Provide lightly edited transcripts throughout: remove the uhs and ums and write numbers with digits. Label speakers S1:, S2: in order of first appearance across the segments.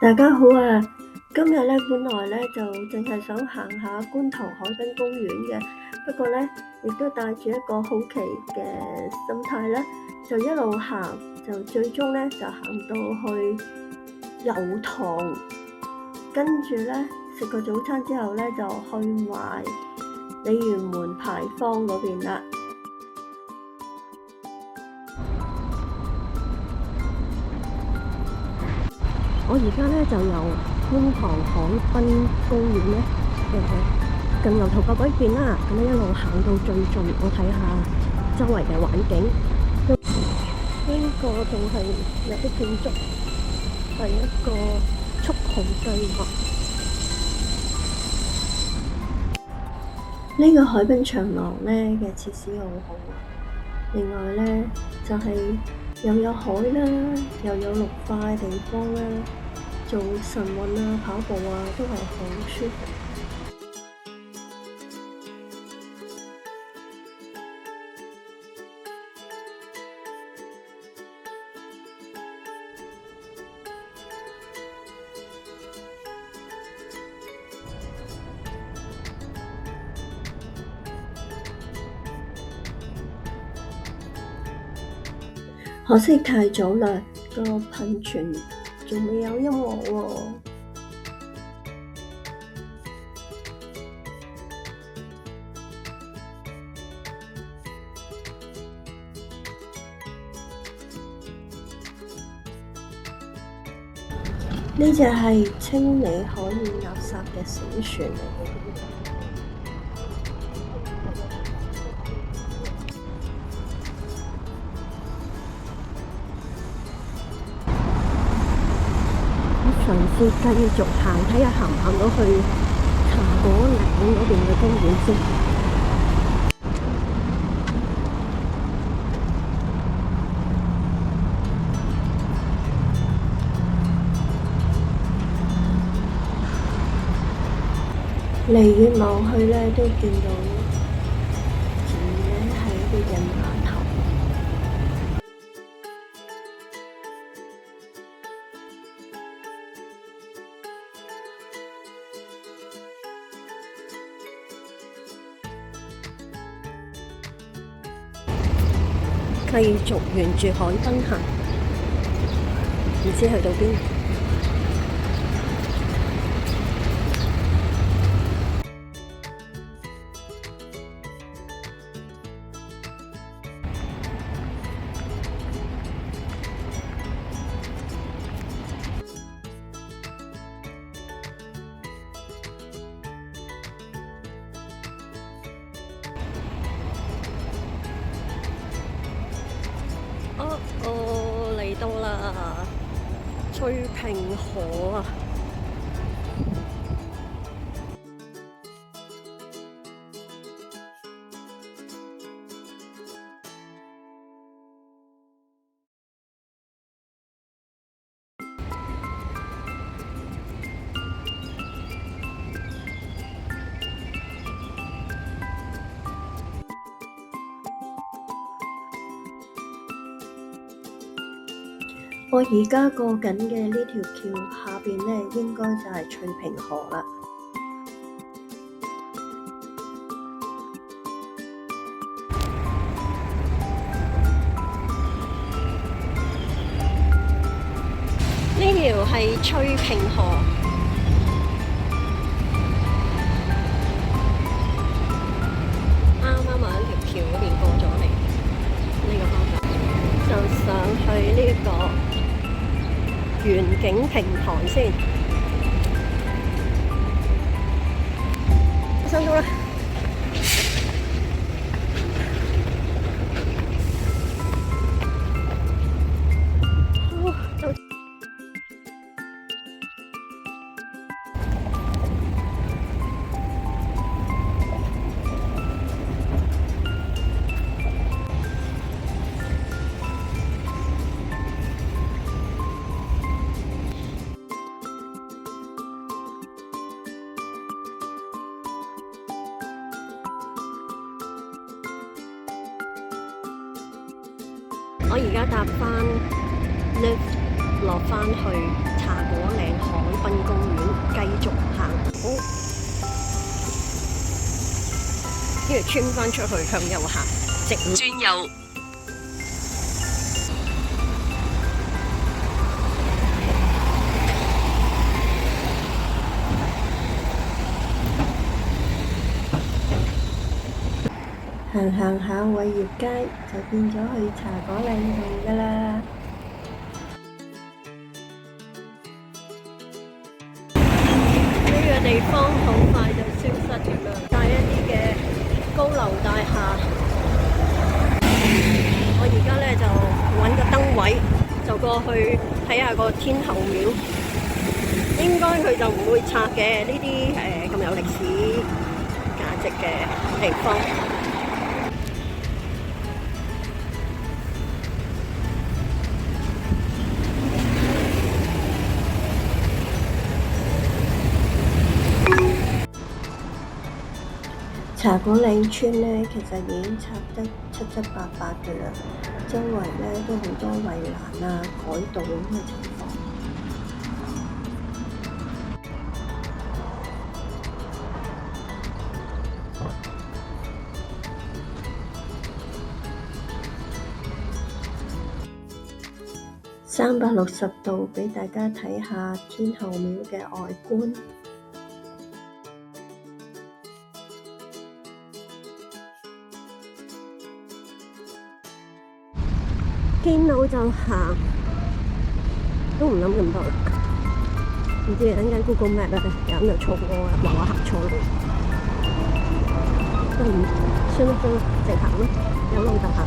S1: 大家好啊！今日咧本來咧就淨係想行下觀塘海濱公園嘅，不過咧亦都帶住一個好奇嘅心態咧，就一路行，就最終咧就行到去油塘，跟住咧食個早餐之後咧就去埋鯉魚門牌坊嗰邊啦。我而家咧就由觀塘海濱公園咧近牛頭角嗰邊啦，咁樣一路行到最盡，我睇下周圍嘅環境。呢個仲係有啲建築，係一個蓄洪計劃。呢個海濱長廊咧嘅設施好好，另外咧就係又有海啦，又有綠化嘅地方啦，做晨運啊、跑步啊都係好舒服。可惜太早啦，個噴泉仲未有音樂喎。呢隻係清理海面垃圾嘅小船嚟嘅。嘗試繼續行，睇下行唔行到去茶果嶺嗰邊嘅公園先。離遠望去咧，都見到前面咧係一個人碼頭。繼續沿住海濱行，唔知去到邊。嚟到啦，翠屏河啊！我而家過緊嘅呢條橋下邊呢，應該就係翠屏河啦。呢條係翠屏河，啱啱喺條橋嗰邊過咗嚟，呢個方向就上去呢個園景平台先，上到啦。我而家搭返 lift 落返去茶果嶺河
S2: 跟住穿翻出去向右行，直轉右。
S1: 行下偉業街就變咗去茶果嶺度㗎喇。呢個地方好快就消失咗啦，帶一啲嘅高樓大廈。我而家咧就揾個燈位，就過去睇下個天后廟。應該佢就唔會拆嘅，呢啲咁有歷史價值嘅地方。茶果嶺村咧，其實已經拆得七七八八嘅啦，周圍咧都好多圍欄啊、改道咁嘅情況。360度俾大家睇下天后廟嘅外觀。見到就行，都唔諗咁多啦。唔知等間 Google Map 咧，有咁就錯過啊，話我行錯路。算啦，直行啦，有路就行。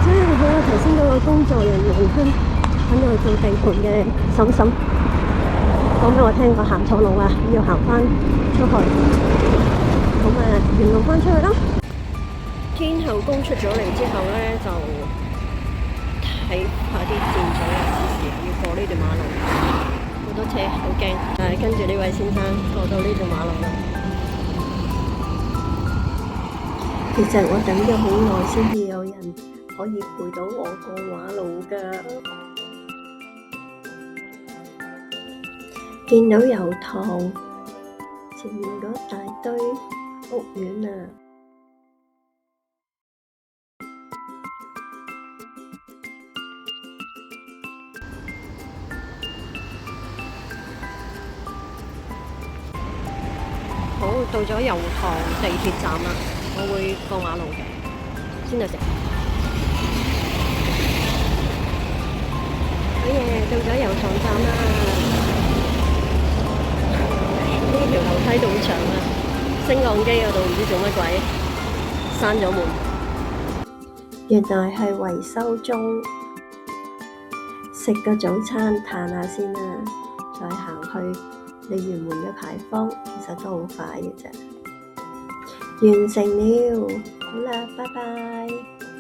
S1: 所以我頭先嗰個工作人員喺度做地盤嘅嬸嬸講俾我聽，我行錯路啊，要行翻出去。咁沿路翻出去啦。天后宮出咗嚟之後咧，就睇下啲箭嘴啊，時時要過呢段馬路，好多車，好驚。但係跟住呢位先生過到呢段馬路啦。其實我等咗好耐先至有人可以陪到我過馬路㗎。見到油塘前面嗰大堆屋苑啊！好，到咗油塘地鐵站啦，我會過馬路嘅，先到食。好嘢，到咗油塘站啦！呢條樓梯都好長啊，升降機嗰度唔知做乜鬼，閂咗門。原來係維修中，食個早餐嘆下先啦，再行去鯉魚門嘅牌坊，其實都好快嘅啫。完成了，好啦，拜拜。